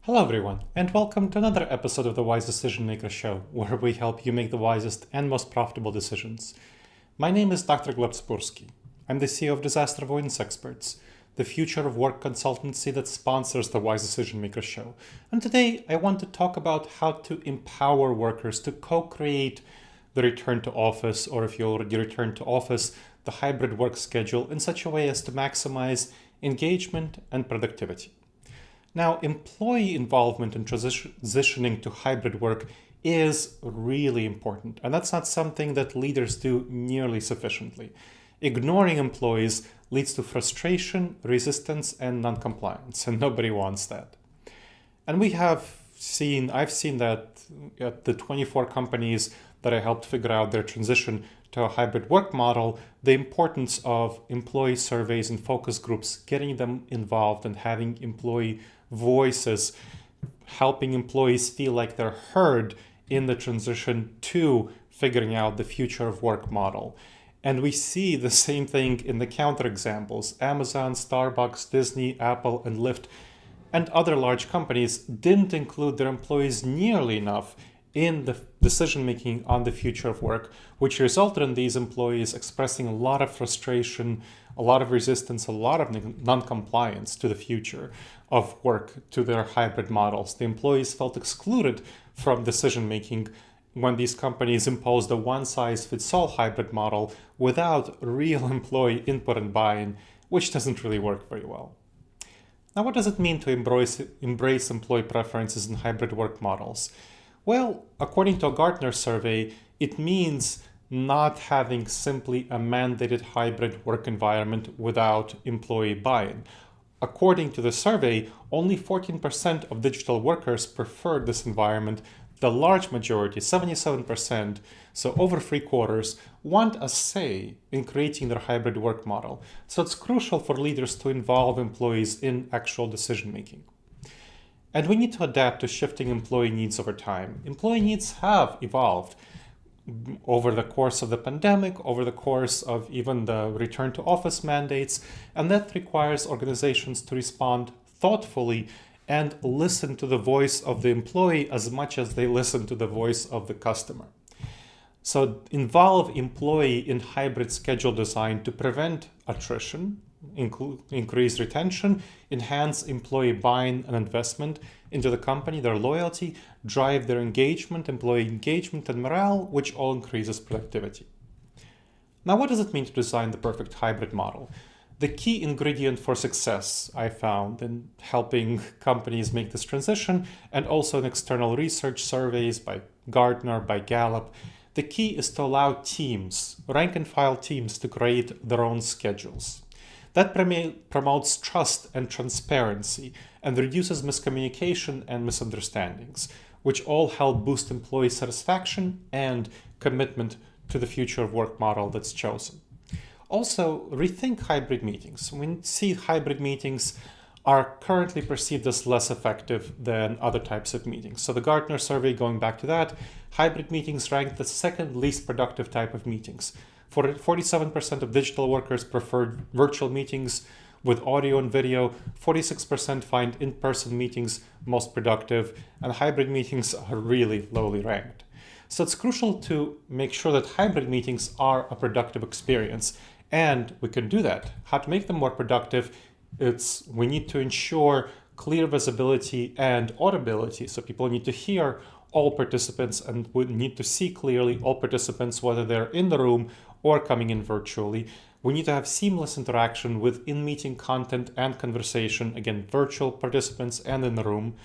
Hello everyone, and welcome to another episode of the Wise Decision Maker Show, where we help you make the wisest and most profitable decisions. My name is Dr. Gleb Tsipursky. I'm the CEO of Disaster Avoidance Experts, the future of work consultancy that sponsors the Wise Decision Maker Show. And today I want to talk about how to empower workers to co-create the return to office, or if you already returned to office, the hybrid work schedule in such a way as to maximize engagement and productivity. Now, employee involvement in transitioning to hybrid work is really important, and that's not something that leaders do nearly sufficiently. Ignoring employees leads to frustration, resistance, and non-compliance, and nobody wants that. And I've seen that at the 24 companies that I helped figure out their transition to a hybrid work model, the importance of employee surveys and focus groups, getting them involved and having employee voices, helping employees feel like they're heard in the transition to figuring out the future of work model. And we see the same thing in the counterexamples. Amazon, Starbucks, Disney, Apple, and Lyft, and other large companies didn't include their employees nearly enough in the decision-making on the future of work, which resulted in these employees expressing a lot of frustration, a lot of resistance, a lot of non-compliance to the future of work, to their hybrid models. The employees felt excluded from decision-making when these companies imposed a one-size-fits-all hybrid model without real employee input and buy-in, which doesn't really work very well. Now, what does it mean to embrace employee preferences in hybrid work models? Well, according to a Gartner survey, it means not having simply a mandated hybrid work environment without employee buy-in. According to the survey, only 14% of digital workers preferred this environment. The large majority, 77%, so over 3/4, want a say in creating their hybrid work model. So it's crucial for leaders to involve employees in actual decision-making. And we need to adapt to shifting employee needs over time. Employee needs have evolved over the course of the pandemic, over the course of even the return to office mandates, and that requires organizations to respond thoughtfully and listen to the voice of the employee as much as they listen to the voice of the customer. So involve employee in hybrid schedule design to prevent attrition, increase retention, enhance employee buy-in and investment into the company, their loyalty, drive their engagement, employee engagement and morale, which all increases productivity. Now, what does it mean to design the perfect hybrid model? The key ingredient for success, I found, in helping companies make this transition, and also in external research surveys by Gartner, by Gallup, the key is to allow teams, rank and file teams, to create their own schedules. That promotes trust and transparency and reduces miscommunication and misunderstandings, which all help boost employee satisfaction and commitment to the future of work model that's chosen. Also, rethink hybrid meetings. We see hybrid meetings are currently perceived as less effective than other types of meetings. So the Gartner survey, going back to that, hybrid meetings ranked the second least productive type of meetings. 47% of digital workers preferred virtual meetings with audio and video, 46% find in-person meetings most productive, and hybrid meetings are really lowly ranked. So it's crucial to make sure that hybrid meetings are a productive experience, and we can do that. How to make them more productive? We need to ensure clear visibility and audibility, so people need to hear all participants and would need to see clearly all participants, whether they're in the room or coming in virtually. We need to have seamless interaction with in-meeting content and conversation, again, virtual participants and in the room.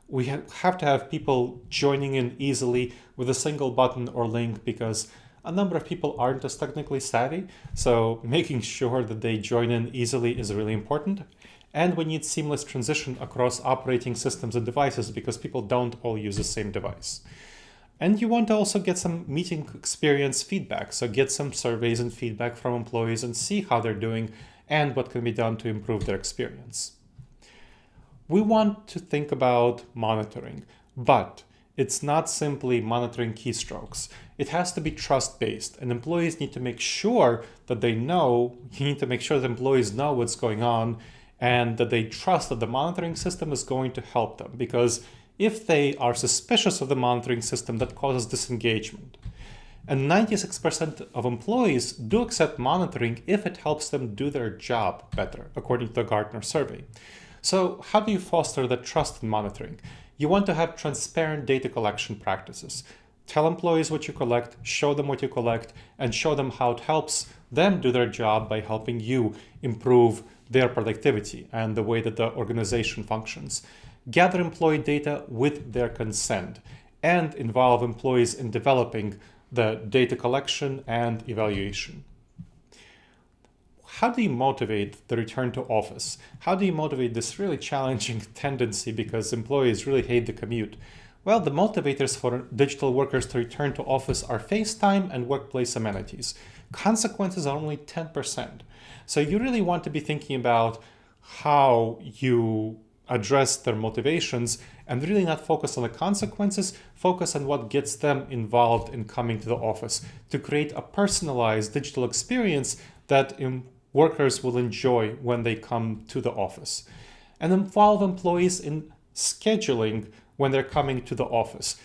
We have to have people joining in easily with a single button or link, because a number of people aren't as technically savvy, so making sure that they join in easily is really important. And we need seamless transition across operating systems and devices, because people don't all use the same device. And you want to also get some meeting experience feedback. So get some surveys and feedback from employees and see how they're doing and what can be done to improve their experience. We want to think about monitoring, but it's not simply monitoring keystrokes. It has to be trust-based, and employees need to make sure that they know, you need to make sure that employees know what's going on and that they trust that the monitoring system is going to help them. Because if they are suspicious of the monitoring system, that causes disengagement. And 96% of employees do accept monitoring if it helps them do their job better, according to the Gartner survey. So how do you foster that trust in monitoring? You want to have transparent data collection practices. Tell employees what you collect, show them what you collect, and show them how it helps them do their job by helping you improve their productivity and the way that the organization functions. Gather employee data with their consent and involve employees in developing the data collection and evaluation. How do you motivate the return to office? How do you motivate this really challenging tendency because employees really hate the commute? Well, the motivators for digital workers to return to office are FaceTime and workplace amenities. Consequences are only 10%. So you really want to be thinking about how you address their motivations and really not focus on the consequences, focus on what gets them involved in coming to the office to create a personalized digital experience that workers will enjoy when they come to the office. And involve employees in scheduling when they're coming to the office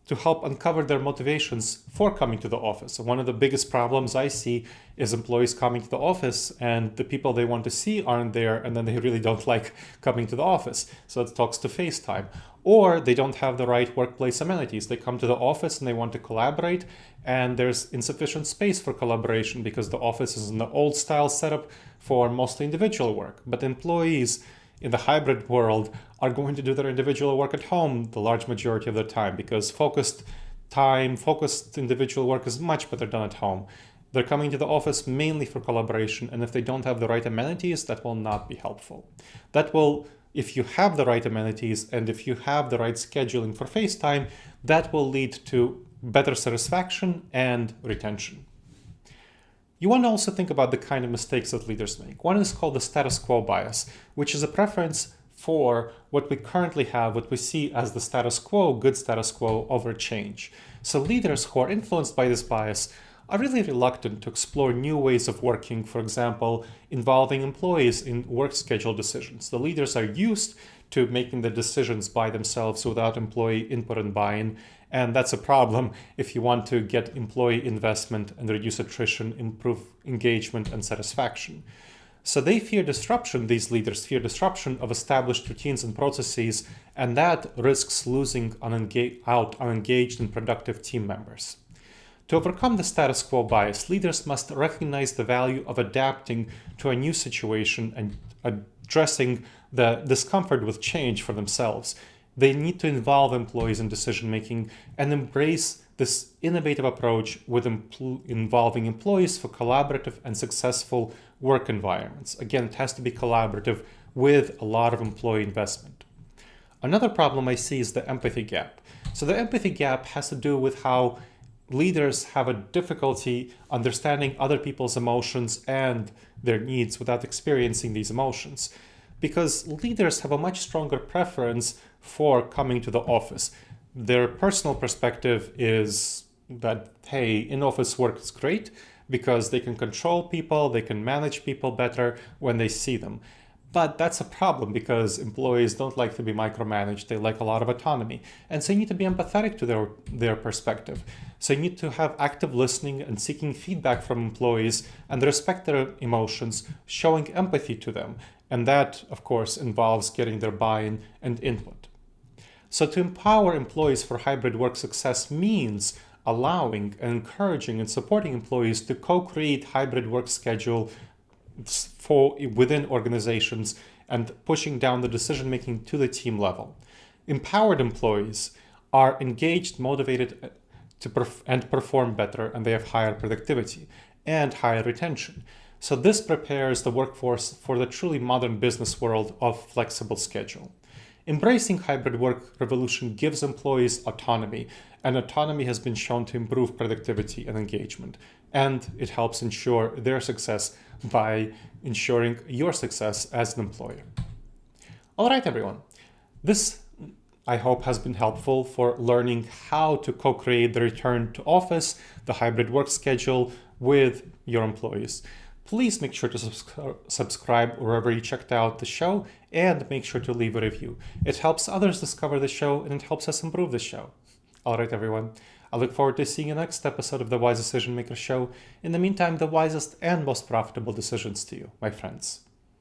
to help uncover their motivations for coming to the office. And one of the biggest problems I see is employees coming to the office and the people they want to see aren't there, and then they really don't like coming to the office. So it talks to FaceTime. Or they don't have the right workplace amenities. They come to the office and they want to collaborate, and there's insufficient space for collaboration because the office is in the old style setup for mostly individual work. But employees in the hybrid world are going to do their individual work at home the large majority of the time because focused individual work is much better done at home. They're coming to the office mainly for collaboration, and if they don't have the right amenities, that will not be helpful. If you have the right amenities and if you have the right scheduling for FaceTime, that will lead to better satisfaction and retention. You want to also think about the kind of mistakes that leaders make. One is called the status quo bias, which is a preference for what we currently have, what we see as the status quo, good status quo, over change. So leaders who are influenced by this bias are really reluctant to explore new ways of working, for example, involving employees in work schedule decisions. The leaders are used to making the decisions by themselves without employee input and buy-in. And that's a problem if you want to get employee investment and reduce attrition, improve engagement and satisfaction. So they fear disruption, these leaders fear disruption of established routines and processes, and that risks losing out on engaged and productive team members. To overcome the status quo bias, leaders must recognize the value of adapting to a new situation and addressing the discomfort with change for themselves. They need to involve employees in decision-making and embrace this innovative approach with involving employees for collaborative and successful work environments. Again, it has to be collaborative with a lot of employee investment. Another problem I see is the empathy gap. So the empathy gap has to do with how leaders have a difficulty understanding other people's emotions and their needs without experiencing these emotions. Because leaders have a much stronger preference for coming to the office. Their personal perspective is that, hey, in-office work is great because they can control people, they can manage people better when they see them. But that's a problem because employees don't like to be micromanaged. They like a lot of autonomy. And so you need to be empathetic to their perspective. So you need to have active listening and seeking feedback from employees and respect their emotions, showing empathy to them. And that, of course, involves getting their buy-in and input. So to empower employees for hybrid work success means allowing and encouraging and supporting employees to co-create hybrid work schedule within organizations and pushing down the decision-making to the team level. Empowered employees are engaged, motivated and perform better, and they have higher productivity and higher retention. So this prepares the workforce for the truly modern business world of flexible schedule. Embracing hybrid work revolution gives employees autonomy, and autonomy has been shown to improve productivity and engagement. And it helps ensure their success by ensuring your success as an employer. All right, everyone. This, I hope, has been helpful for learning how to co-create the return to office, the hybrid work schedule with your employees. Please make sure to subscribe wherever you checked out the show, and make sure to leave a review. It helps others discover the show, and it helps us improve the show. All right, everyone. I look forward to seeing you next episode of the Wise Decision Maker Show. In the meantime, the wisest and most profitable decisions to you, my friends.